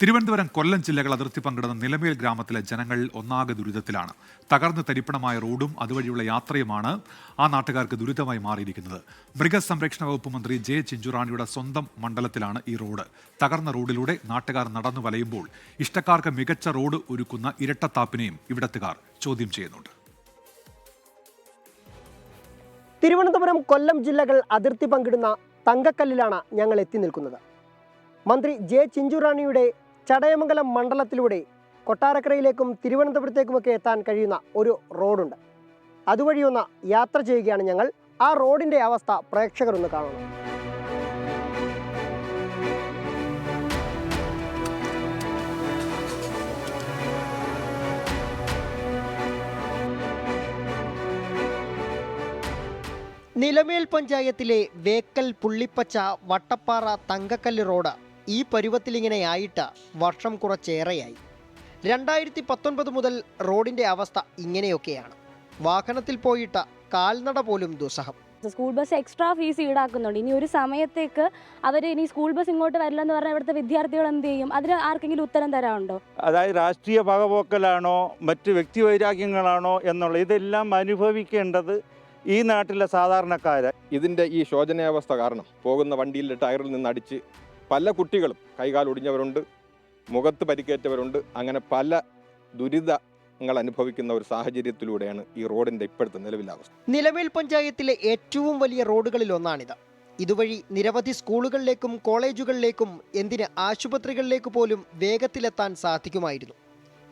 തിരുവനന്തപുരം, കൊല്ലം ജില്ലകൾ അതിർത്തി പങ്കിടുന്ന നിലമേൽ ഗ്രാമത്തിലെ ജനങ്ങൾ ഒന്നാകെ ദുരിതത്തിലാണ്. തകർന്ന് തരിപ്പണമായ റോഡും അതുവഴിയുള്ള യാത്രയുമാണ് ആ നാട്ടുകാർക്ക് ദുരിതമായി മാറിയിരിക്കുന്നത്. മൃഗസംരക്ഷണ വകുപ്പ് മന്ത്രി ജെ ചിഞ്ചുറാണിയുടെ സ്വന്തം മണ്ഡലത്തിലാണ് ഈ റോഡ്. തകർന്ന റോഡിലൂടെ നാട്ടുകാർ നടന്നു വലയുമ്പോൾ ഇഷ്ടക്കാർക്ക് മികച്ച റോഡ് ഒരുക്കുന്ന ഇരട്ടത്താപ്പിനെയും ഇവിടത്തുകാർ ചോദ്യം ചെയ്യുന്നുണ്ട്. തിരുവനന്തപുരം, കൊല്ലം ജില്ലകൾ അതിർത്തി പങ്കിടുന്ന തങ്കക്കല്ലിലാണ് ഞങ്ങൾ എത്തി നിൽക്കുന്നത്. മന്ത്രി ജെ ചിഞ്ചുറാണിയുടെ ചടയമംഗലം മണ്ഡലത്തിലൂടെ കൊട്ടാരക്കരയിലേക്കും തിരുവനന്തപുരത്തേക്കുമൊക്കെ എത്താൻ കഴിയുന്ന ഒരു റോഡുണ്ട്. അതുവഴിയൊന്ന് യാത്ര ചെയ്യുകയാണ് ഞങ്ങൾ. ആ റോഡിൻ്റെ അവസ്ഥ പ്രേക്ഷകർ ഒന്ന് കാണണം. നിലമേൽ പഞ്ചായത്തിലെ വേക്കൽ, പുള്ളിപ്പച്ച, വട്ടപ്പാറ, തങ്കക്കല്ല് റോഡ് ഈ പരുവത്തിലിങ്ങനെയായിട്ട് വർഷം കുറച്ചേറെയായി. 2019 മുതൽ റോഡിൻ്റെ അവസ്ഥ ഇങ്ങനെയൊക്കെയാണ്. വാഹനത്തിൽ പോയിട്ട് കാൽനട പോലും ദുസ്സഹം. സ്കൂൾ ബസ് എക്സ്ട്രാ ഫീസ് ഈടാക്കുന്നുണ്ട്. ഇനി ഒരു സമയത്തേക്ക് ഇനി സ്കൂൾ ബസ് ഇങ്ങോട്ട് വരില്ലെന്ന് പറഞ്ഞാൽ ഇവിടുത്തെ വിദ്യാർത്ഥികൾ എന്ത് ചെയ്യും? അതിന് ആർക്കെങ്കിലും ഉത്തരം തരാനുണ്ടോ? അതായത് രാഷ്ട്രീയ പകപോക്കലാണോ മറ്റ് വ്യക്തിവൈരാഗ്യങ്ങളാണോ എന്നുള്ള ഇതെല്ലാം അനുഭവിക്കേണ്ടത് ഈ നാട്ടിലെ സാധാരണക്കാര്. ഇതിൻ്റെ ഈ ശോചനീയാവസ്ഥ കാരണം പോകുന്ന വണ്ടിയിൽ ടയറിൽ നിന്ന് അടിച്ച് പല കുട്ടികളും കൈകാലൊടിഞ്ഞവരുണ്ട്, മുഖത്ത് പരിക്കേറ്റവരുണ്ട്. അങ്ങനെ പല ദുരിതങ്ങൾ അനുഭവിക്കുന്ന ഒരു സാഹചര്യത്തിലൂടെയാണ് ഈ റോഡിൻ്റെ ഇപ്പോഴത്തെ നിലവിലെ അവസ്ഥ. നിലമേൽ പഞ്ചായത്തിലെ ഏറ്റവും വലിയ റോഡുകളിൽ ഒന്നാണിത്. ഇതുവഴി നിരവധി സ്കൂളുകളിലേക്കും കോളേജുകളിലേക്കും എന്തിന് ആശുപത്രികളിലേക്ക് പോലും വേഗത്തിലെത്താൻ സാധിക്കുമായിരുന്നു.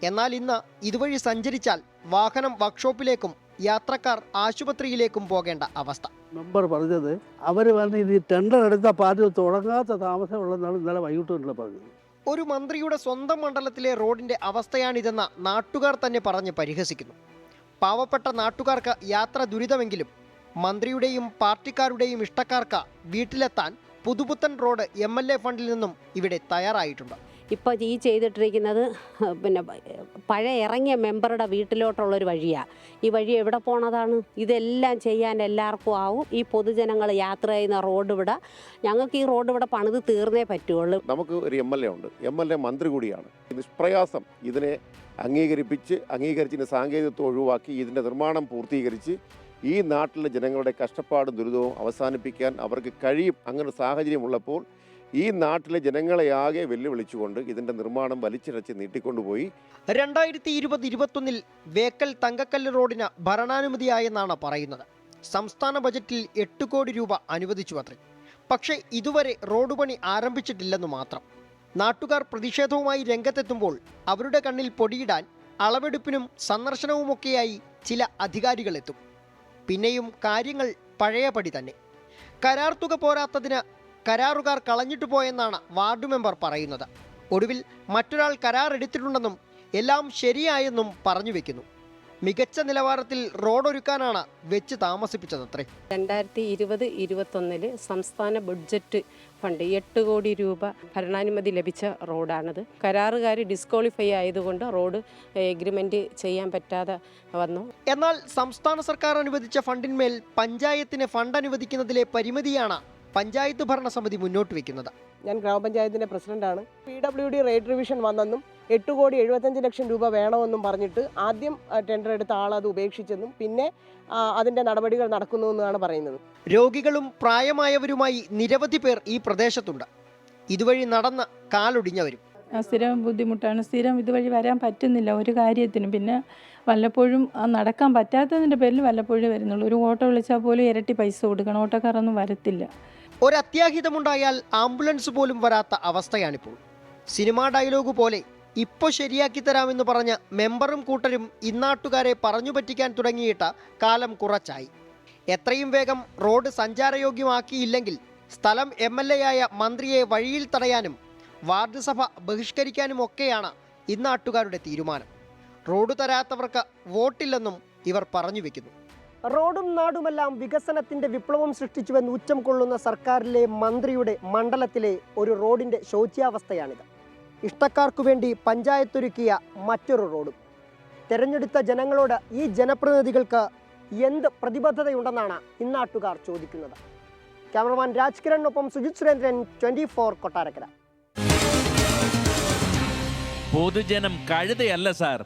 എന്നാൽ ഇന്ന് ഇതുവഴി സഞ്ചരിച്ചാൽ വാഹനം വർക്ക്ഷോപ്പിലേക്കും യാത്രക്കാർ ആശുപത്രിയിലേക്കും പോകേണ്ട അവസ്ഥ. മെമ്പർ പറഞ്ഞത് അവർ പറഞ്ഞ് ഇത് ടെൻഡർ എടുത്ത പാർട്ടി തുടങ്ങാത്ത താമസമുള്ളതാണ് ഇന്നലെ വൈകിട്ടുള്ള പറഞ്ഞത്. ഒരു മന്ത്രിയുടെ സ്വന്തം മണ്ഡലത്തിലെ റോഡിന്റെ അവസ്ഥയാണിതെന്ന നാട്ടുകാർ തന്നെ പറഞ്ഞ് പരിഹസിക്കുന്നു. പാവപ്പെട്ട നാട്ടുകാർക്ക് യാത്ര ദുരിതമെങ്കിലും മന്ത്രിയുടെയും പാർട്ടിക്കാരുടെയും ഇഷ്ടക്കാർക്ക് വീട്ടിലെത്താൻ പുതുപുത്തൻ റോഡ് MLA ഫണ്ടിൽ നിന്നും ഇവിടെ തയ്യാറായിട്ടുണ്ട്. ഇപ്പോൾ ഈ ചെയ്തിട്ടിരിക്കുന്നത് പഴയ ഇറങ്ങിയ മെമ്പറുടെ വീട്ടിലോട്ടുള്ളൊരു വഴിയാണ്. ഈ വഴി എവിടെ പോണതാണ്? ഇതെല്ലാം ചെയ്യാൻ എല്ലാവർക്കും ആവും. ഈ പൊതുജനങ്ങൾ യാത്ര ചെയ്യുന്ന റോഡ് ഇവിടെ ഞങ്ങൾക്ക് ഈ റോഡ് ഇവിടെ പണിത് തീർന്നേ പറ്റുള്ളൂ. നമുക്ക് ഒരു MLA ഉണ്ട്, MLA മന്ത്രി കൂടിയാണ്. നിഷ്പ്രയാസം ഇതിനെ അംഗീകരിച്ചതിൻ്റെ സാങ്കേതികത്വം ഒഴിവാക്കി ഇതിൻ്റെ നിർമ്മാണം പൂർത്തീകരിച്ച് ഈ നാട്ടിലെ ജനങ്ങളുടെ കഷ്ടപ്പാടും ദുരിതവും അവസാനിപ്പിക്കാൻ അവർക്ക് കഴിയും. അങ്ങനെ സാഹചര്യമുള്ളപ്പോൾ ഈ നാട്ടിലെ ജനങ്ങളെയാകെ വെല്ലുവിളിച്ചുകൊണ്ട് ഇതിൻ്റെ നിർമ്മാണം വലിച്ചിഴച്ച് നീട്ടിക്കൊണ്ടുപോയി. 2020-21 വേക്കൽ തങ്കക്കല്ല് റോഡിന് ഭരണാനുമതിയായെന്നാണ് പറയുന്നത്. സംസ്ഥാന ബജറ്റിൽ 8 കോടി രൂപ അനുവദിച്ചു അത്രേ. പക്ഷേ ഇതുവരെ റോഡ് പണി ആരംഭിച്ചിട്ടില്ലെന്നു മാത്രം. നാട്ടുകാർ പ്രതിഷേധവുമായി രംഗത്തെത്തുമ്പോൾ അവരുടെ കണ്ണിൽ പൊടിയിടാൻ അളവെടുപ്പിനും സന്ദർശനവുമൊക്കെയായി ചില അധികാരികളെത്തും. പിന്നെയും കാര്യങ്ങൾ പഴയപടി തന്നെ. കരാർ തുക പോരാത്തതിന് കരാറുകാർ കളഞ്ഞിട്ടു പോയെന്നാണ് വാർഡ് മെമ്പർ പറയുന്നത്. ഒടുവിൽ മറ്റൊരാൾ കരാർ എടുത്തിട്ടുണ്ടെന്നും എല്ലാം ശരിയായെന്നും പറഞ്ഞു വെക്കുന്നു. മികച്ച നിലവാരത്തിൽ റോഡൊരുക്കാനാണ് വെച്ച് താമസിപ്പിച്ചതത്രേ. 2020-21 സംസ്ഥാന ബഡ്ജറ്റ് ഫണ്ട് 8 കോടി രൂപ ഭരണാനുമതി ലഭിച്ച റോഡാണിത്. കരാറുകാർ ഡിസ്ക്വാളിഫൈ ആയതുകൊണ്ട് റോഡ് എഗ്രിമെന്റ് ചെയ്യാൻ പറ്റാതെ വന്നു. എന്നാൽ സംസ്ഥാന സർക്കാർ അനുവദിച്ച ഫണ്ടിന്മേൽ പഞ്ചായത്തിന് ഫണ്ട് അനുവദിക്കുന്നതിലെ പരിമിതിയാണ് പഞ്ചായത്ത് ഭരണസമിതി മുന്നോട്ട് വയ്ക്കുന്നത്. ഞാൻ ഗ്രാമപഞ്ചായത്തിൻ്റെ പ്രസിഡന്റാണ്. PWD റേറ്റ് റിവിഷൻ വന്നെന്നും 8,75,00,000 രൂപ വേണമെന്നും പറഞ്ഞിട്ട് ആദ്യം ടെൻഡർ എടുത്ത ആൾ അത് ഉപേക്ഷിച്ചെന്നും പിന്നെ അതിൻ്റെ നടപടികൾ നടക്കുന്നു എന്നാണ് പറയുന്നത്. രോഗികളും പ്രായമായവരുമായി നിരവധി പേർ ഈ പ്രദേശത്തുണ്ട്. ഇതുവഴി നടന്ന് കാലൊടിഞ്ഞവരും. സ്ഥിരം ബുദ്ധിമുട്ടാണ്. സ്ഥിരം ഇതുവഴി വരാൻ പറ്റുന്നില്ല ഒരു കാര്യത്തിനും. പിന്നെ വല്ലപ്പോഴും നടക്കാൻ പറ്റാത്തതിൻ്റെ പേരിൽ വല്ലപ്പോഴും വരുന്നുള്ളൂ. ഒരു ഓട്ടോ വിളിച്ചാൽ പോലും ഇരട്ടി പൈസ കൊടുക്കണം. ഓട്ടോക്കാരൊന്നും വരത്തില്ല. ഒരു അത്യാഹിതമുണ്ടായാൽ ആംബുലൻസ് പോലും വരാത്ത അവസ്ഥയാണിപ്പോൾ. സിനിമാ ഡയലോഗ് പോലെ ഇപ്പോൾ ശരിയാക്കി തരാമെന്ന് പറഞ്ഞ മെമ്പറും കൂട്ടരും ഇന്നാട്ടുകാരെ പറഞ്ഞു പറ്റിക്കാൻ തുടങ്ങിയിട്ട് കാലം കുറച്ചായി. എത്രയും വേഗം റോഡ് സഞ്ചാരയോഗ്യമാക്കിയില്ലെങ്കിൽ സ്ഥലം MLA ആയ മന്ത്രിയെ വഴിയിൽ തടയാനും വാർഡ് സഭ ബഹിഷ്കരിക്കാനുമൊക്കെയാണ് ഇന്നാട്ടുകാരുടെ തീരുമാനം. റോഡ് തരാത്തവർക്ക് വോട്ടില്ലെന്നും ഇവർ പറഞ്ഞു വെക്കുന്നു. റോഡും നാടുമെല്ലാം വികസനത്തിന്റെ വിപ്ലവം സൃഷ്ടിച്ചുവെന്ന് ഉച്ചം കൊള്ളുന്ന സർക്കാരിലെ മന്ത്രിയുടെ മണ്ഡലത്തിലെ ഒരു റോഡിന്റെ ശോച്യാവസ്ഥയാണിത്. ഇഷ്ടക്കാർക്കു വേണ്ടി പഞ്ചായത്തൊരുക്കിയ മറ്റൊരു റോഡും. തെരഞ്ഞെടുത്ത ജനങ്ങളോട് ഈ ജനപ്രതിനിധികൾക്ക് എന്ത് പ്രതിബദ്ധതയുണ്ടെന്നാണ് ഇന്നാട്ടുകാർ ചോദിക്കുന്നത്. ക്യാമറമാൻ രാജ് കിരണിനൊപ്പം സുജിത് സുരേന്ദ്രൻ, 24 കൊട്ടാരക്കര. പൊതുജനം കഴുതയല്ല സാർ.